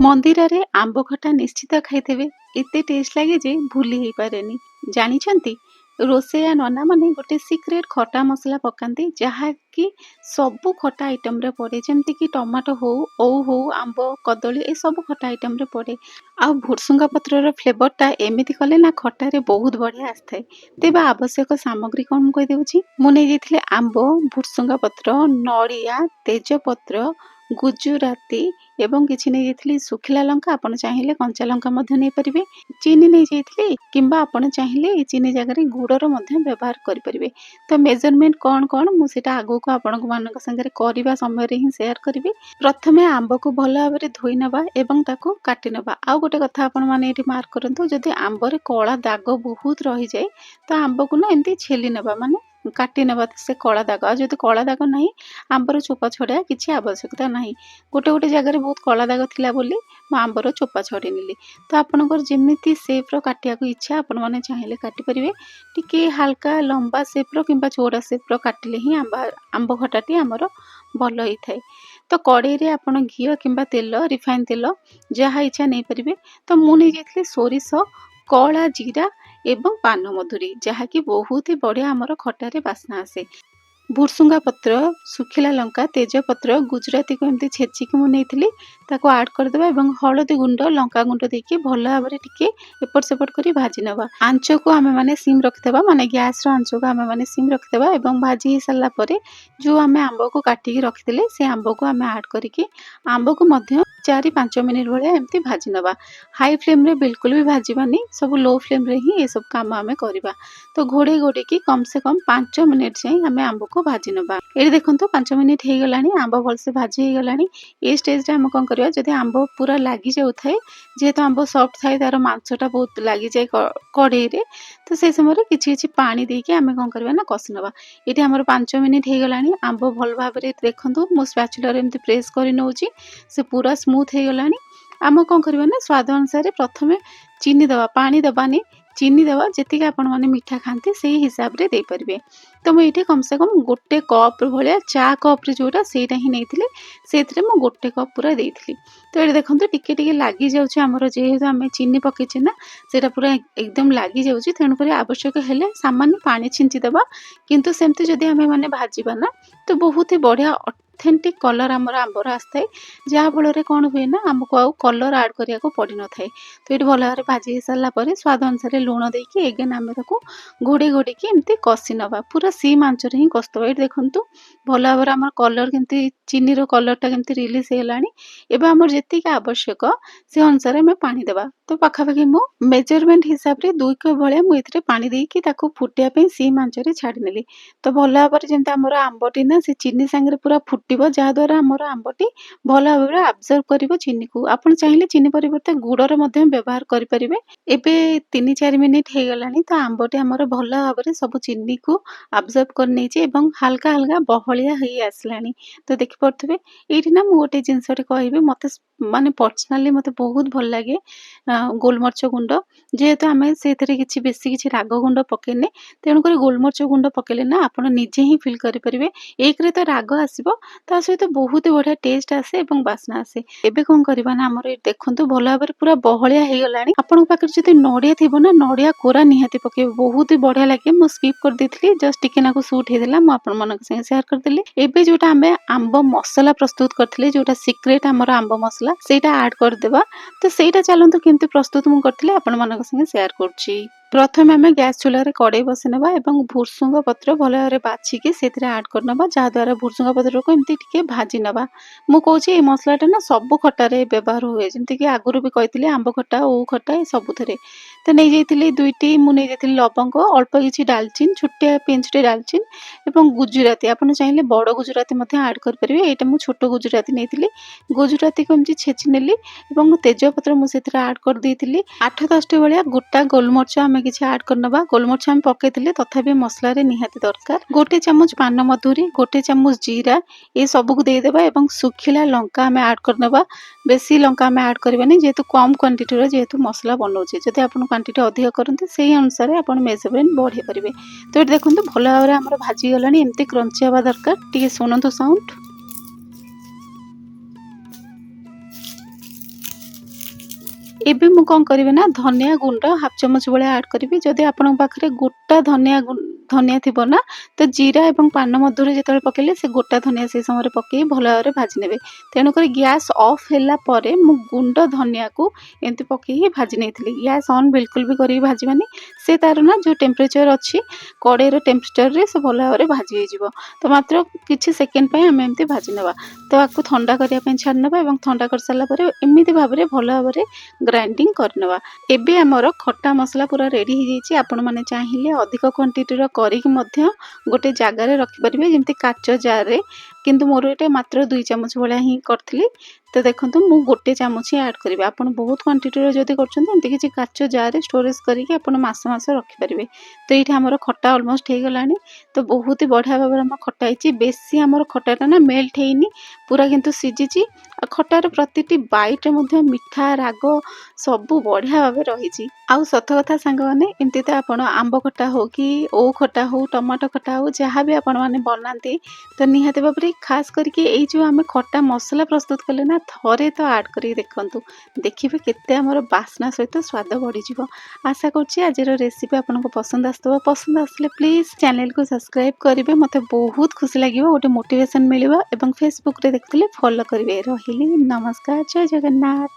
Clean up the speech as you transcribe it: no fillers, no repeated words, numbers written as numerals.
ମନ୍ଦିରରେ ଆମ୍ବ ଖଟା ନିଶ୍ଚିତ ଖାଇଥିବେ। ଏତେ ଟେଷ୍ଟ ଲାଗେ ଯେ ଭୁଲି ହେଇପାରେନି। ଜାଣିଛନ୍ତି ରୋଷେଇଆ ନନା ମାନେ ଗୋଟେ ସିକ୍ରେଟ ଖଟା ମସଲା ପକାନ୍ତି ଯାହାକି ସବୁ ଖଟା ଆଇଟମରେ ପଡେ। ଯେମିତିକି ଟମାଟୋ ହଉ, ଓଉ ହଉ, ଆମ୍ବ, କଦଳୀ ଏସବୁ ଖଟା ଆଇଟମରେ ପଡେ। ଆଉ ଭୃସୁଙ୍ଗା ପତ୍ରର ଫ୍ଲେଭରଟା ଏମିତି କଲେ ନା ଖଟାରେ ବହୁତ ବଢିଆ ଆସିଥାଏ। ତେବେ ଆବଶ୍ୟକ ସାମଗ୍ରୀ କଣ ମୁଁ କହିଦେଉଛି। ମୁଁ ନେଇଯାଇଥିଲି ଆମ୍ବ, ଭୃସୁଙ୍ଗା ପତ୍ର, ନଡ଼ିଆ, ତେଜପତ୍ର, ଗୁଜୁରାତି ଏବଂ କିଛି ନେଇଯାଇଥିଲି ଶୁଖିଲା ଲଙ୍କା। ଆପଣ ଚାହିଁଲେ କଞ୍ଚା ଲଙ୍କା ମଧ୍ୟ ନେଇପାରିବେ। ଚିନି ନେଇଯାଇଥିଲି, କିମ୍ବା ଆପଣ ଚାହିଁଲେ এই ଚିନି ଜାଗାରେ ଗୁଡ଼ର ମଧ୍ୟ ବ୍ୟବହାର କରିପାରିବେ। ତ ମେଜରମେଣ୍ଟ କଣ କଣ ମୁଁ ସେଇଟା ଆଗକୁ ଆପଣଙ୍କ ମାନଙ୍କ ସାଙ୍ଗରେ କରିବା ସମୟରେ ହିଁ ସେୟାର କରିବି। ପ୍ରଥମେ ଆମ୍ବକୁ ଭଲ ଭାବରେ ଧୋଇ ନେବା ଏବଂ ତାକୁ କାଟି ନେବା। ଆଉ ଗୋଟେ କଥା ଆପଣ ମାନେ ଏଠି ମାର୍କ କରନ୍ତୁ, ଯଦି ଆମ୍ବରେ କଳା ଦାଗ ବହୁତ ରହିଯାଏ ତ ଆମ୍ବକୁ ନା ଏମିତି ଛେଲି ନେବା, ମାନେ କାଟି ନେବା ସେ କଳା ଦାଗ। ଆଉ ଯଦି କଳା ଦାଗ ନାହିଁ, ଆମ୍ବର ଚୋପା ଛଡେଇବା କିଛି ଆବଶ୍ୟକତା ନାହିଁ। ଗୋଟେ ଗୋଟେ ଜାଗାରେ ବହୁତ କଳା ଦାଗ ଥିଲା ବୋଲି ମୁଁ ଆମ୍ବର ଚୋପା ଛଡେଇ ନେଲି। ତ ଆପଣଙ୍କର ଯେମିତି ସେପ୍ର କାଟିବାକୁ ଇଚ୍ଛା ଆପଣ ମାନେ ଚାହିଁଲେ କାଟିପାରିବେ। ଟିକେ ହାଲକା ଲମ୍ବା ସେପ୍ର କିମ୍ବା ଚଉଡ଼ା ସେପ୍ର କାଟିଲେ ହିଁ ଆମ୍ବ ଖଟାଟି ଆମର ଭଲ ହେଇଥାଏ। ତ କଡ଼େଇରେ ଆପଣ ଘିଅ କିମ୍ବା ତେଲ, ରିଫାଇନ ତେଲ ଯାହା ଇଚ୍ଛା ନେଇପାରିବେ। ତ ମୁଁ ନେଇଯାଇଥିଲି ସୋରିଷ, କଳା ଜିରା ଏବଂ ପାନମଧୁରୀ, ଯାହାକି ବହୁତ ହି ବଢ଼ିଆ ଆମର ଖଟାରେ ବାସ୍ନା ଆସେ। ଭୃସୁଙ୍ଗା ପତ୍ର, ଶୁଖିଲା ଲଙ୍କା, ତେଜପତ୍ର, ଗୁଜୁରାତିକୁ ଏମିତି ଛେଚିକି ମୁଁ ନେଇଥିଲି। ତାକୁ ଆଡ୍ କରିଦେବା ଏବଂ ହଳଦୀ ଗୁଣ୍ଡ, ଲଙ୍କା ଗୁଣ୍ଡ ଦେଇକି ଭଲ ଭାବରେ ଟିକେ ଏପଟ ସେପଟ କରି ଭାଜି ନେବା। ଆଞ୍ଚକୁ ଆମେ ମାନେ ସିମ୍ ରଖିଦେବା, ମାନେ ଗ୍ୟାସର ଆଞ୍ଚକୁ ଆମେ ମାନେ ସିମ୍ ରଖିଦେବା ଏବଂ ଭାଜି ହେଇସାରିଲା ପରେ ଯେଉଁ ଆମେ ଆମ୍ବକୁ କାଟିକି ରଖିଥିଲେ ସେ ଆମ୍ବକୁ ଆମେ ଆଡ୍ କରିକି ଆମ୍ବକୁ ମଧ୍ୟ 4-5 ମିନିଟ୍ ଭଳିଆ ଏମିତି ଭାଜି ନେବା। ହାଇ ଫ୍ଲେମ୍ରେ ବିଲକୁଲ ବି ଭାଜିବାନି, ସବୁ ଲୋ ଫ୍ଲେମ୍ରେ ହିଁ ଏସବୁ କାମ ଆମେ କରିବା। ତ ଘୋଡ଼େଇ ଘୋଡ଼େଇକି କମ୍ ସେ କମ୍ 5 ମିନିଟ୍ ଯାଏଁ ଆମେ ଆମ୍ବକୁ ଭାଜି ନେବା। ଏଠି ଦେଖନ୍ତୁ 5 ମିନିଟ୍ ହେଇଗଲାଣି, ଆମ୍ବ ଭଲସେ ଭାଜି ହେଇଗଲାଣି। এই ଷ୍ଟେଜ୍ରେ ଆମେ କ'ଣ କରିବା, ଯଦି ଆମ୍ବ ପୁରା ଲାଗି ଯାଉଥାଏ, ଯେହେତୁ ଆମ୍ବ ସଫ୍ଟ ଥାଏ ତାର ମାଂସଟା ବହୁତ ଲାଗିଯାଏ କଡ଼େଇରେ, ତ ସେଇ ସମୟରେ କିଛି କିଛି ପାଣି ଦେଇକି ଆମେ କ'ଣ କରିବା ନା କଷି ନେବା। ଏଠି ଆମର 5 ମିନିଟ୍ ହେଇଗଲାଣି। ଆମ୍ବ ଭଲ ଭାବରେ ଦେଖନ୍ତୁ ମୁଁ ସ୍ପାଚୁଲାରେ ଏମିତି ପ୍ରେସ୍ କରି ନେଉଛି, ସେ ପୁରା ସ୍ମୁଥ୍ ହେଇଗଲାଣି। ଆମେ କ'ଣ କରିବା ନା ସ୍ୱାଦ ଅନୁସାରେ ପ୍ରଥମେ ଚିନି ଦେବା, ପାଣି ଦେବାନି, ଚିନି ଦେବା। ଯେତିକି ଆପଣ ମାନେ ମିଠା ଖାଆନ୍ତି ସେଇ ହିସାବରେ ଦେଇପାରିବେ। ତ ମୁଁ ଏଇଠି କମ୍ ସେ କମ୍ 1 କପ୍ ଭଳିଆ, ଚା କପ୍ରେ ଯେଉଁଟା ସେଇଟା ହିଁ ନେଇଥିଲି, ସେଇଥିରେ ମୁଁ 1 କପ୍ ପୁରା ଦେଇଥିଲି। ତ ଏଠି ଦେଖନ୍ତୁ ଟିକେ ଟିକେ ଲାଗିଯାଉଛି ଆମର, ଯେହେତୁ ଆମେ ଚିନି ପକେଇଛେ ନା, ସେଇଟା ପୁରା ଏକଦମ ଲାଗିଯାଉଛି। ତେଣୁକରି ଆବଶ୍ୟକ ହେଲେ ସାମାନ୍ୟ ପାଣି ଛିଞ୍ଚିଦେବା। କିନ୍ତୁ ସେମିତି ଯଦି ଆମେ ମାନେ ଭାଜିବା ନା, ତ ବହୁତ ହି ବଢ଼ିଆ ଅଥେଣ୍ଟିକ୍ କଲର୍ ଆମର ଆମ୍ବର ଆସିଥାଏ। ଯାହାଫଳରେ କ'ଣ ହୁଏ ନା, ଆମକୁ ଆଉ କଲର୍ ଆଡ଼୍ କରିବାକୁ ପଡ଼ିନଥାଏ। ତ ଏଠି ଭଲ ଭାବରେ ଭାଜି ହେଇସାରିଲା ପରେ ସ୍ୱାଦ ଅନୁସାରେ ଲୁଣ ଦେଇକି ଏଗେନ୍ ଆମେ ତାକୁ ଘୋଡ଼େଇ ଘୋଡ଼େଇକି ଏମିତି କଷି ନେବା। ପୁରା ସିମ୍ ଆଞ୍ଚରେ ହିଁ କଷିଦେବା। ଏଠି ଦେଖନ୍ତୁ ଭଲ ଭାବରେ ଆମର କଲର୍ କେମିତି, ଚିନିର କଲର୍ଟା କେମିତି ରିଲିଜ୍ ହେଇଗଲାଣି। ଏବେ ଆମର ଯେତିକି ଆବଶ୍ୟକ ସେ ଅନୁସାରେ ଆମେ ପାଣି ଦେବା। ତ ପାଖାପାଖି ମୁଁ ମେଜରମେଣ୍ଟ ହିସାବରେ 2 କପ୍ ଭଳିଆ ମୁଁ ଏଥିରେ ପାଣି ଦେଇକି ତାକୁ ଫୁଟିବା ପାଇଁ ସିମ୍ ଆଞ୍ଚରେ ଛାଡ଼ିନେଲି। ତ ଭଲ ଭାବରେ ଯେମିତି ଆମର ଆମ୍ବଟି ନା ସେ ଚିନି ସାଙ୍ଗରେ ପୁରା ଫୁଟିବ, ଯାହାଦ୍ୱାରା ଆମର ଆମ୍ବଟି ଭଲ ଭାବରେ ଆବଜର୍ଭ କରିବ ଚିନିକୁ। ଆପଣ ଚାହିଁଲେ ଚିନି ପରିବର୍ତ୍ତେ ଗୁଡ଼ର ମଧ୍ୟ ବ୍ୟବହାର କରିପାରିବେ। ଏବେ 3-4 ମିନିଟ୍ ହେଇଗଲାଣି। ତ ଆମ୍ବଟି ଆମର ଭଲ ଭାବରେ ସବୁ ଚିନିକୁ ଆବଜର୍ଭ କରିନେଇଛି ଏବଂ ହାଲକା ହାଲକା ବହଳିଆ ହେଇ ଆସିଲାଣି। ତ ଦେଖିପାରୁଥିବେ ଏଇଠି ନା ମୁଁ ଗୋଟେ ଜିନିଷଟେ କହିବି, ମୋତେ ମାନେ ପର୍ସନାଲି ମୋତେ ବହୁତ ଭଲ ଲାଗେ ଗୋଲମରିଚ ଗୁଣ୍ଡ। ଯେହେତୁ ଆମେ ସେଥିରେ ବେଶୀ କିଛି ରାଗ ଗୁଣ୍ଡ ପକେଇନେ, ତେଣୁକରି ଗୋଲମରିଚ ଗୁଣ୍ଡ ପକେଇଲେ ନା ଆପଣ ନିଜେ ହିଁ ଫିଲ୍ କରିପାରିବେ। ଏକରେ ତ ରାଗ ଆସିବ, ତା ସହିତ ବହୁତ ବଢ଼ିଆ ଟେଷ୍ଟ ଆସେ ଏବଂ ବାସ୍ନା ଆସେ। ଏବେ କ'ଣ କରିବା ନା, ଆମର ଏଠି ଦେଖନ୍ତୁ ଭଲ ଭାବରେ ପୁରା ବହଳିଆ ହେଇଗଲାଣି। ଆପଣଙ୍କ ପାଖରେ ଯଦି ନଡ଼ିଆ ଥିବ ନା, ନଡ଼ିଆ କୋରା ନିହାତି ପକେଇବେ, ବହୁତ ହି ବଢ଼ିଆ ଲାଗେ। ମୁଁ ସ୍କିପ୍ କରିଦେଇଥିଲି, ଜଷ୍ଟ ଟିକେ ନାକୁ ସୁଟ୍ ହେଇଥିଲା, ମୁଁ ଆପଣମାନଙ୍କ ସାଙ୍ଗେ ସେୟାର କରିଦେଲି। ଏବେ ଯେଉଁଟା ଆମେ ଆମ୍ବ ମସଲା ପ୍ରସ୍ତୁତ କରିଥିଲେ, ଯେଉଁଟା ସିକ୍ରେଟ୍ ଆମର ଆମ୍ବ ମସଲା, ସେଇଟା ଆଡ୍ କରିଦେବା। ତ ସେଇଟା ଚାଲନ୍ତୁ କେମିତି ପ୍ରସ୍ତୁତ ମୁଁ କରିଥିଲି ଆପଣମାନଙ୍କ ସାଙ୍ଗେ ସେୟାର କରୁଛି। ପ୍ରଥମେ ଆମେ ଗ୍ୟାସ୍ ଚୁଲାରେ କଡ଼େଇ ବସାଇ ନେବା ଏବଂ ଭୃସୁଙ୍ଗ ପତ୍ର ଭଲ ଭାବରେ ବାଛିକି ସେଥିରେ ଆଡ୍ କରିନେବା, ଯାହାଦ୍ୱାରା ଭୃସୁଙ୍ଗ ପତ୍ରକୁ ଏମିତି ଟିକେ ଭାଜି ନେବା। ମୁଁ କହୁଛି এই ମସଲାଟା ନା ସବୁ ଖଟାରେ ବ୍ୟବହାର ହୁଏ, ଯେମିତିକି ଆଗରୁ ବି କହିଥିଲି ଆମ୍ବ ଖଟା, ଓଉ ଖଟା ଏ ସବୁଥିରେ। ତ ନେଇଯାଇଥିଲି 2ଟି, ମୁଁ ନେଇଯାଇଥିଲି ଲବଙ୍ଗ, ଅଳ୍ପ କିଛି ଡାଲଚିନି, ଛୋଟିଆ ପିଞ୍ଚଟେ ଡାଲଚିନି ଏବଂ ଗୁଜୁରାତି। ଆପଣ ଚାହିଁଲେ ବଡ଼ ଗୁଜୁରାତି ମଧ୍ୟ ଆଡ୍ କରିପାରିବେ। ଏଇଟା ମୁଁ ଛୋଟ ଗୁଜୁରାତି ନେଇଥିଲି। ଗୁଜୁରାତିକୁ ଏମିତି ଛେଚି ନେଲି ଏବଂ ତେଜପତ୍ର ମୁଁ ସେଥିରେ ଆଡ୍ କରିଦେଇଥିଲି। 8-10ଟି ଭଳିଆ ଗୋଟା ଗୋଲମରିଚ ଆମେ କିଛି ଆଡ୍ କରିନେବା। ଗୋଲମରିଚ ଆମେ ପକେଇଥିଲେ, ତଥାପି ମସଲାରେ ନିହାତି ଦରକାର। 1 ଚାମଚ ପାନମଧୁରୀ, 1 ଚାମଚ ଜିରା, ଏ ସବୁକୁ ଦେଇଦେବା ଏବଂ ଶୁଖିଲା ଲଙ୍କା ଆମେ ଆଡ୍ କରିନେବା। ବେଶୀ ଲଙ୍କା ଆମେ ଆଡ୍ କରିବାନି, ଯେହେତୁ କମ୍ କ୍ୱାଣ୍ଟିଟିର ଯେହେତୁ ମସଲା ବନଉଛି। ଯଦି ଆପଣ କ୍ୱାଣ୍ଟିଟି ଅଧିକ କରନ୍ତି ସେଇ ଅନୁସାରେ ଆପଣ ମେଜରମେଣ୍ଟ ବଢ଼େଇ ପାରିବେ। ତ ଏଠି ଦେଖନ୍ତୁ ଭଲ ଭାବରେ ଆମର ଭାଜିଗଲାଣି, ଏମିତି କ୍ରଞ୍ଚି ହେବା ଦରକାର। ଟିକେ ଶୁଣନ୍ତୁ ସାଉଣ୍ଡ। ଏବେ ମୁଁ କଣ କରିବି ନା ଧନିଆ ଗୁଣ୍ଡ ହାଫ୍ ଚାମଚ ଭଳିଆ ଆଡ୍ କରିବି। ଯଦି ଆପଣଙ୍କ ପାଖରେ ଗୋଟା ଧନିଆ ଥିବ ନା ତ ଜିରା ଏବଂ ପାନ ମଧୁରୀ ଯେତେବେଳେ ପକେଇଲେ ସେ ଗୋଟା ଧନିଆ ସେଇ ସମୟରେ ପକେଇ ଭଲ ଭାବରେ ଭାଜି ନେବେ। ତେଣୁକରି ଗ୍ୟାସ୍ ଅଫ୍ ହେଲା ପରେ ମୁଁ ଗୁଣ୍ଡ ଧନିଆକୁ ଏମିତି ପକେଇକି ଭାଜି ନେଇଥିଲି। ଗ୍ୟାସ୍ ଅନ୍ ବିଲକୁଲ ବି କରିକି ଭାଜିବାନି। ସେ ତାର ନା ଯୋଉ ଟେମ୍ପରେଚର ଅଛି କଡ଼େଇର ଟେମ୍ପରେଚରରେ ସେ ଭଲ ଭାବରେ ଭାଜି ହେଇଯିବ। ତ ମାତ୍ର କିଛି ସେକେଣ୍ଡ ପାଇଁ ଆମେ ଏମିତି ଭାଜି ନେବା। ତ ଆକୁ ଥଣ୍ଡା କରିବା ପାଇଁ ଛାଡ଼ି ନେବା ଏବଂ ଥଣ୍ଡା କରିସାରିଲା ପରେ ଏମିତି ଭାବରେ ଭଲ ଭାବରେ ଗ୍ରାଇଣ୍ଡିଙ୍ଗ କରିନେବା। ଏବେ ଆମର ଖଟା ମସଲା ପୁରା ରେଡ଼ି ହେଇଯାଇଛି। ଆପଣମାନେ ଚାହିଁଲେ ଅଧିକ କ୍ୱାଣ୍ଟିଟିର କରିକି ମଧ୍ୟ ଗୋଟେ ଜାଗାରେ ରଖିପାରିବେ ଯେମିତି କାଚ ଜାରରେ, କିନ୍ତୁ ମୋର ଏଇଟା ମାତ୍ର 2 ଚାମଚ ଭଳିଆ ହିଁ କରିଥିଲି। ତ ଦେଖନ୍ତୁ ମୁଁ ଗୋଟେ ଚାମଚ ହିଁ ଆଡ଼୍ କରିବି। ଆପଣ ବହୁତ କ୍ୱାଣ୍ଟିଟିର ଯଦି କରୁଛନ୍ତି ଏମିତି କିଛି କାଚ ଜାରରେ ଷ୍ଟୋରେଜ୍ କରିକି ଆପଣ ମାସ ମାସ ରଖିପାରିବେ। ତ ଏଇଠି ଆମର ଖଟା ଅଲମୋଷ୍ଟ ହେଇଗଲାଣି। ତ ବହୁତ ବଢ଼ିଆ ଭାବରେ ଆମର ଖଟା ହେଇଛି। ବେଶୀ ଆମର ଖଟାଟା ନା ମେଲ୍ଟ ହେଇନି, ପୁରା କିନ୍ତୁ ସିଝିଛି। ଆଉ ଖଟାର ପ୍ରତିଟି ବାଇଟ୍ରେ ମଧ୍ୟ ମିଠା ରାଗ ସବୁ ବଢ଼ିଆ ଭାବେ ରହିଛି। ଆଉ ସତ କଥା ସାଙ୍ଗମାନେ, ଏମିତି ତ ଆପଣ ଆମ୍ବ ଖଟା ହଉ କି ଓଉ ଖଟା ହଉ, ଟମାଟୋ ଖଟା ହଉ, ଯାହା ବି ଆପଣମାନେ ବନାନ୍ତି ତ ନିହାତି ଭାବରେ ଖାସ୍ କରିକି ଏଇ ଯେଉଁ ଆମେ ଖଟା ମସଲା ପ୍ରସ୍ତୁତ କଲେ ନା ଥରେ ତ ଆଡ଼୍ କରିକି ଦେଖନ୍ତୁ। ଦେଖିବେ କେତେ ଆମର ବାସ୍ନା ସହିତ ସ୍ୱାଦ ବଢ଼ିଯିବ। ଆଶା କରୁଛି ଆଜିର ରେସିପି ଆପଣଙ୍କୁ ପସନ୍ଦ ଆସିଥିବ। ପସନ୍ଦ ଆସିଲେ ପ୍ଲିଜ୍ ଚ୍ୟାନେଲକୁ ସବସ୍କ୍ରାଇବ୍ କରିବେ। ମୋତେ ବହୁତ ଖୁସି ଲାଗିବ, ଗୋଟେ ମୋଟିଭେସନ୍ ମିଳିବ ଏବଂ ଫେସବୁକରେ ଦେଖୁଥିଲେ ଫଲୋ କରିବେ। ରହିଲି, ନମସ୍କାର, ଜୟ ଜଗନ୍ନାଥ।